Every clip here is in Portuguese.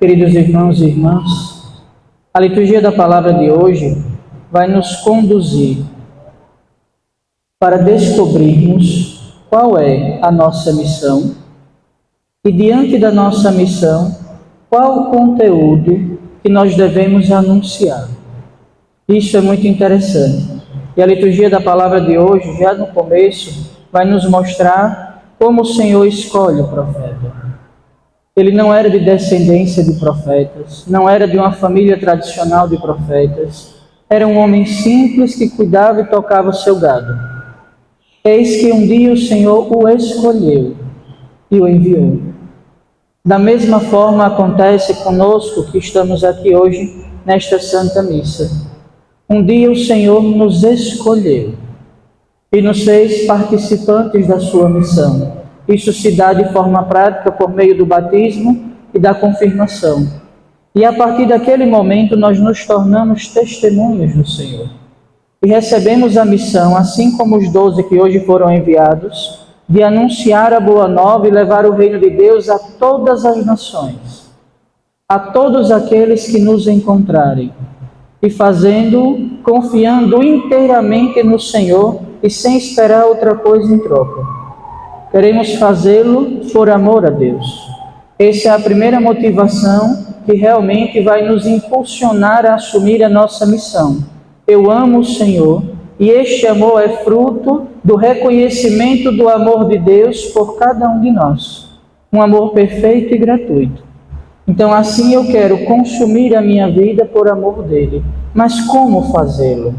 Queridos irmãos e irmãs, a liturgia da palavra de hoje vai nos conduzir para descobrirmos qual é a nossa missão e, diante da nossa missão, qual o conteúdo que nós devemos anunciar. Isso é muito interessante. E a liturgia da palavra de hoje, já no começo, vai nos mostrar como o Senhor escolhe o profeta. Ele não era de descendência de profetas, não era de uma família tradicional de profetas, era um homem simples que cuidava e tocava o seu gado. Eis que um dia o Senhor o escolheu e o enviou. Da mesma forma acontece conosco que estamos aqui hoje nesta Santa Missa. Um dia o Senhor nos escolheu e nos fez participantes da sua missão. Isso se dá de forma prática por meio do batismo e da confirmação. E a partir daquele momento nós nos tornamos testemunhas do Senhor. E recebemos a missão, assim como os 12 que hoje foram enviados, de anunciar a boa nova e levar o reino de Deus a todas as nações, a todos aqueles que nos encontrarem, e fazendo, confiando inteiramente no Senhor e sem esperar outra coisa em troca. Queremos fazê-lo por amor a Deus. Essa é a primeira motivação que realmente vai nos impulsionar a assumir a nossa missão. Eu amo o Senhor e este amor é fruto do reconhecimento do amor de Deus por cada um de nós. Um amor perfeito e gratuito. Então assim eu quero consumir a minha vida por amor dele. Mas como fazê-lo?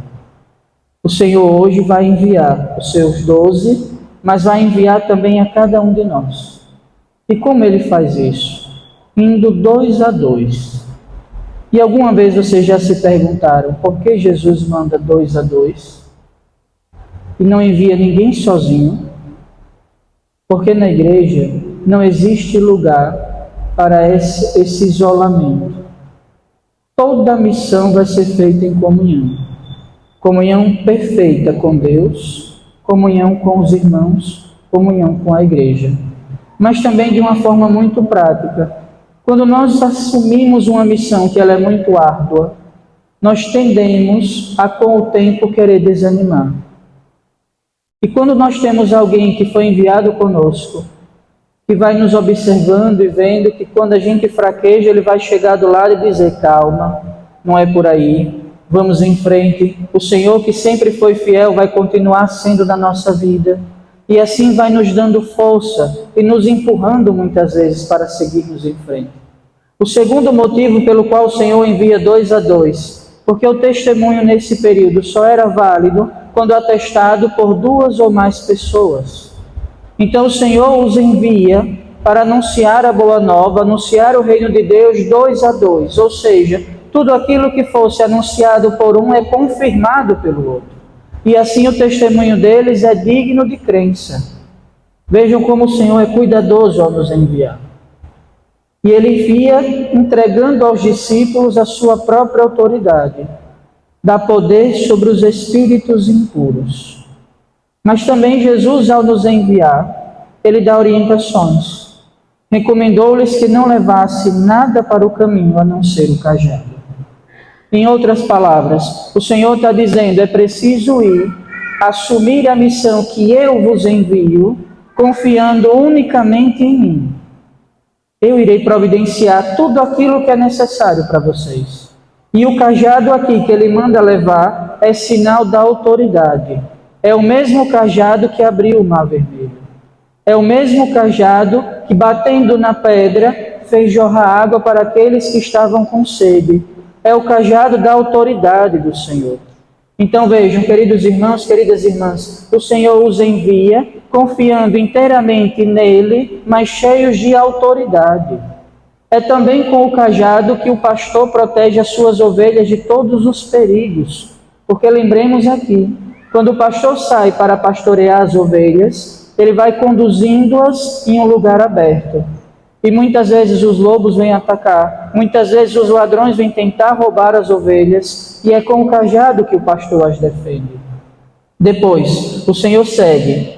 O Senhor hoje vai enviar os seus 12, mas vai enviar também a cada um de nós. E como ele faz isso? Indo 2 a 2. E alguma vez vocês já se perguntaram por que Jesus manda 2 a 2 e não envia ninguém sozinho? Porque na igreja não existe lugar para esse isolamento. Toda a missão vai ser feita em comunhão. Comunhão perfeita com Deus, comunhão com os irmãos, comunhão com a igreja. Mas também de uma forma muito prática. Quando nós assumimos uma missão que ela é muito árdua, nós tendemos a, com o tempo, querer desanimar. E quando nós temos alguém que foi enviado conosco, que vai nos observando e vendo que quando a gente fraqueja, ele vai chegar do lado e dizer: calma, não é por aí, vamos em frente. O Senhor, que sempre foi fiel, vai continuar sendo na nossa vida. E assim vai nos dando força e nos empurrando muitas vezes para seguirmos em frente. O segundo motivo pelo qual o Senhor envia 2 a 2, porque o testemunho nesse período só era válido quando atestado por 2 ou mais pessoas. Então o Senhor os envia para anunciar a boa nova, anunciar o reino de Deus 2 a 2, ou seja, tudo aquilo que fosse anunciado por um é confirmado pelo outro. E assim o testemunho deles é digno de crença. Vejam como o Senhor é cuidadoso ao nos enviar. E Ele envia entregando aos discípulos a sua própria autoridade, dá poder sobre os espíritos impuros. Mas também Jesus, ao nos enviar, Ele dá orientações. Recomendou-lhes que não levasse nada para o caminho a não ser o cajado. Em outras palavras, o Senhor está dizendo: é preciso ir, assumir a missão que eu vos envio, confiando unicamente em mim. Eu irei providenciar tudo aquilo que é necessário para vocês. E o cajado aqui que Ele manda levar é sinal da autoridade. É o mesmo cajado que abriu o Mar Vermelho. É o mesmo cajado que, batendo na pedra, fez jorrar água para aqueles que estavam com sede. É o cajado da autoridade do Senhor. Então vejam, queridos irmãos, queridas irmãs, o Senhor os envia, confiando inteiramente nele, mas cheios de autoridade. É também com o cajado que o pastor protege as suas ovelhas de todos os perigos. Porque lembremos aqui, quando o pastor sai para pastorear as ovelhas, ele vai conduzindo-as em um lugar aberto. E muitas vezes os lobos vêm atacar, muitas vezes os ladrões vêm tentar roubar as ovelhas, e é com o cajado que o pastor as defende. Depois, o Senhor segue: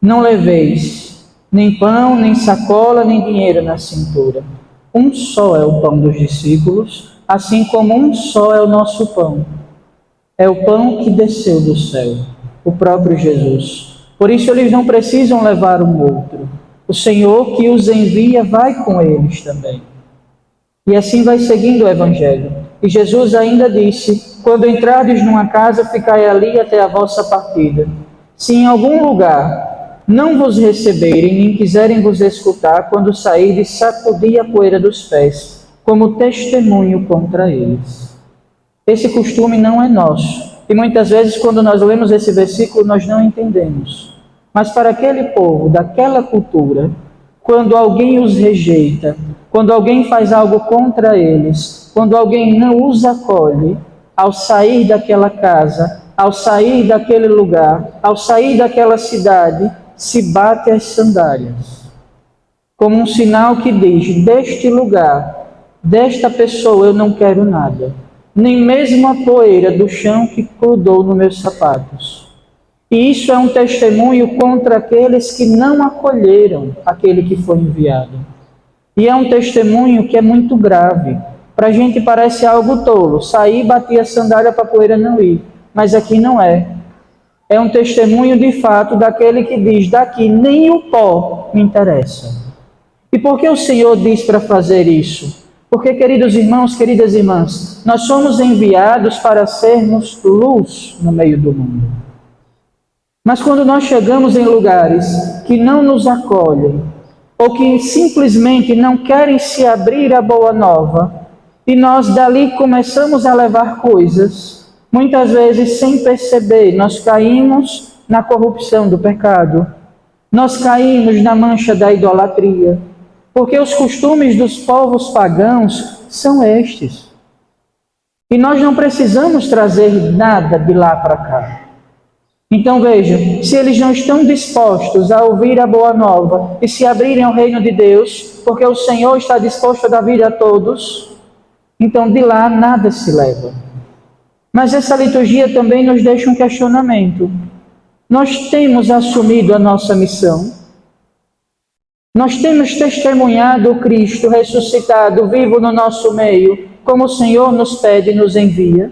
não leveis nem pão, nem sacola, nem dinheiro na cintura. um só é o pão dos discípulos, assim como um só é o nosso pão. É o pão que desceu do céu, o próprio Jesus. Por isso eles não precisam levar um outro. O Senhor que os envia vai com eles também. E assim vai seguindo o Evangelho. E Jesus ainda disse: quando entrardes numa casa, ficai ali até a vossa partida. Se em algum lugar não vos receberem, nem quiserem vos escutar, quando sairdes, sacudi a poeira dos pés, como testemunho contra eles. Esse costume não é nosso. E muitas vezes, quando nós lemos esse versículo, nós não entendemos. Mas para aquele povo, daquela cultura, quando alguém os rejeita, quando alguém faz algo contra eles, quando alguém não os acolhe, ao sair daquela casa, ao sair daquele lugar, ao sair daquela cidade, se bate as sandálias, como um sinal que diz: deste lugar, desta pessoa eu não quero nada, nem mesmo a poeira do chão que grudou nos meus sapatos. E isso é um testemunho contra aqueles que não acolheram aquele que foi enviado. E é um testemunho que é muito grave. Para a gente parece algo tolo, sair e bater a sandália para a poeira não ir. Mas aqui não é. É um testemunho de fato daquele que diz: daqui nem o pó me interessa. E por que o Senhor diz para fazer isso? Porque, queridos irmãos, queridas irmãs, nós somos enviados para sermos luz no meio do mundo. Mas quando nós chegamos em lugares que não nos acolhem, ou que simplesmente não querem se abrir à boa nova, e nós dali começamos a levar coisas, muitas vezes sem perceber, nós caímos na corrupção do pecado, nós caímos na mancha da idolatria, porque os costumes dos povos pagãos são estes. E nós não precisamos trazer nada de lá para cá. Então veja, se eles não estão dispostos a ouvir a boa nova e se abrirem ao reino de Deus, porque o Senhor está disposto a dar vida a todos, então de lá nada se leva. Mas essa liturgia também nos deixa um questionamento. Nós temos assumido a nossa missão? Nós temos testemunhado o Cristo ressuscitado, vivo no nosso meio, como o Senhor nos pede e nos envia?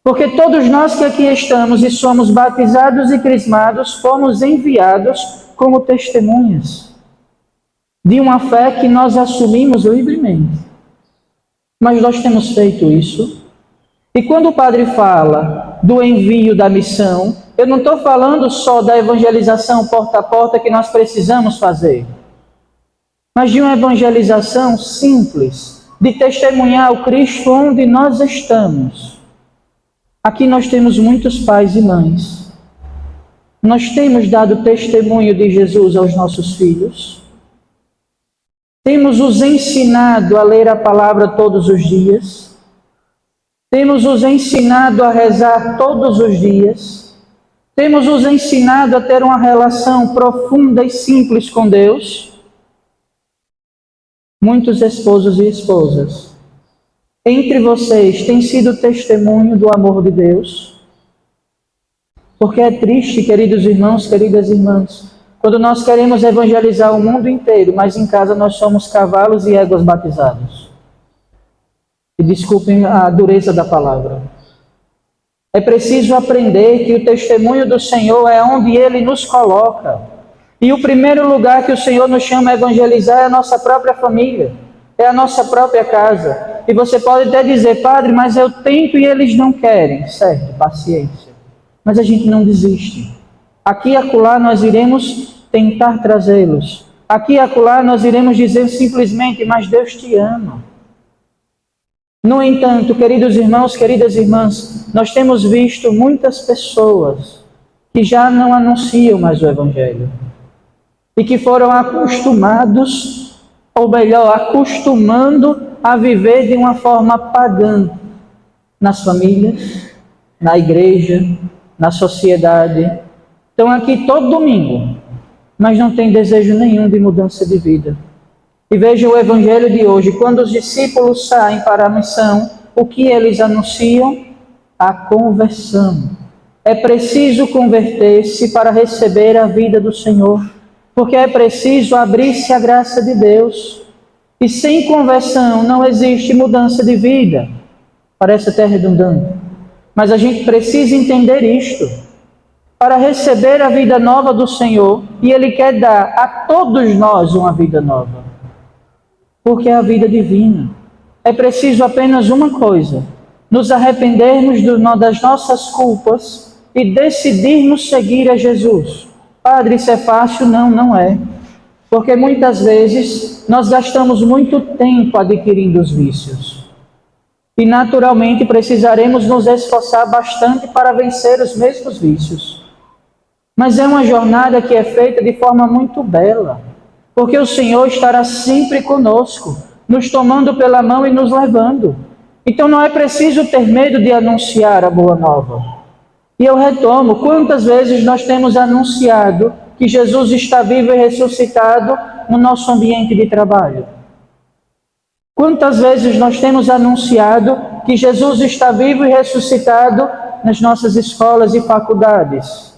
Porque todos nós que aqui estamos e somos batizados e crismados, fomos enviados como testemunhas de uma fé que nós assumimos livremente. Mas nós temos feito isso? E quando o padre fala do envio da missão, eu não estou falando só da evangelização porta a porta que nós precisamos fazer, mas de uma evangelização simples, de testemunhar o Cristo onde nós estamos. Aqui nós temos muitos pais e mães. Nós temos dado testemunho de Jesus aos nossos filhos. Temos os ensinado a ler a palavra todos os dias. Temos os ensinado a rezar todos os dias. Temos os ensinado a ter uma relação profunda e simples com Deus. Muitos esposos e esposas entre vocês têm sido testemunho do amor de Deus? Porque é triste, queridos irmãos, queridas irmãs, quando nós queremos evangelizar o mundo inteiro, mas em casa nós somos cavalos e éguas batizados. E desculpem a dureza da palavra. É preciso aprender que o testemunho do Senhor é onde Ele nos coloca. E o primeiro lugar que o Senhor nos chama a evangelizar é a nossa própria família, é a nossa própria casa. E você pode até dizer: padre, mas eu tento e eles não querem. Certo, paciência. Mas a gente não desiste. Aqui e acolá nós iremos tentar trazê-los. Aqui e acolá nós iremos dizer simplesmente: mas Deus te ama. No entanto, queridos irmãos, queridas irmãs, nós temos visto muitas pessoas que já não anunciam mais o Evangelho. E que foram acostumados, ou melhor, acostumando a viver de uma forma pagã nas famílias, na igreja, na sociedade. Estão aqui todo domingo, mas não tem desejo nenhum de mudança de vida. E veja o Evangelho de hoje: quando os discípulos saem para a missão, o que eles anunciam? A conversão. É preciso converter-se para receber a vida do Senhor, porque é preciso abrir-se à graça de Deus. E sem conversão não existe mudança de vida. Parece até redundante. Mas a gente precisa entender isto. Para receber a vida nova do Senhor, e Ele quer dar a todos nós uma vida nova. Porque é a vida divina. É preciso apenas uma coisa: nos arrependermos das nossas culpas e decidirmos seguir a Jesus. Padre, isso é fácil? Não, não é. Porque muitas vezes nós gastamos muito tempo adquirindo os vícios. E naturalmente precisaremos nos esforçar bastante para vencer os mesmos vícios. Mas é uma jornada que é feita de forma muito bela. Porque o Senhor estará sempre conosco, nos tomando pela mão e nos levando. Então não é preciso ter medo de anunciar a boa nova. E eu retomo, quantas vezes nós temos anunciado que Jesus está vivo e ressuscitado no nosso ambiente de trabalho? Quantas vezes nós temos anunciado que Jesus está vivo e ressuscitado nas nossas escolas e faculdades?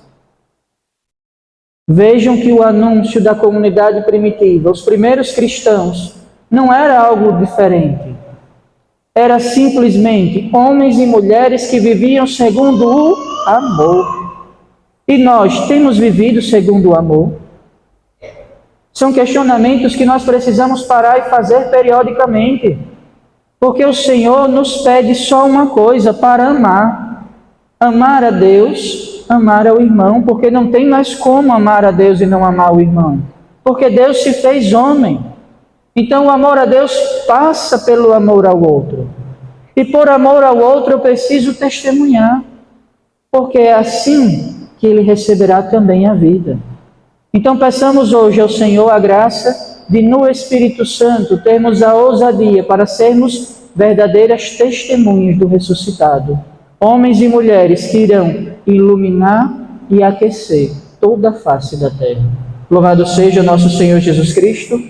Vejam que o anúncio da comunidade primitiva, os primeiros cristãos, não era algo diferente. Era simplesmente homens e mulheres que viviam segundo o amor. E nós temos vivido segundo o amor? São questionamentos que nós precisamos parar e fazer periodicamente. Porque o Senhor nos pede só uma coisa para amar. Amar a Deus, amar ao irmão, porque não tem mais como amar a Deus e não amar o irmão. Porque Deus se fez homem. Então o amor a Deus passa pelo amor ao outro. E por amor ao outro eu preciso testemunhar. Porque é assim que ele receberá também a vida. Então peçamos hoje ao Senhor a graça de no Espírito Santo termos a ousadia para sermos verdadeiras testemunhas do ressuscitado. Homens e mulheres que irão iluminar e aquecer toda a face da terra. Louvado seja nosso Senhor Jesus Cristo.